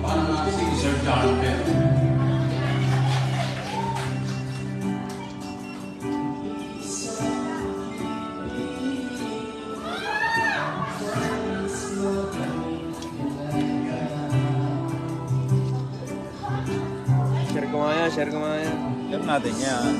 Parang si Sir John Bell. Share ko nga yan. Share natin yan.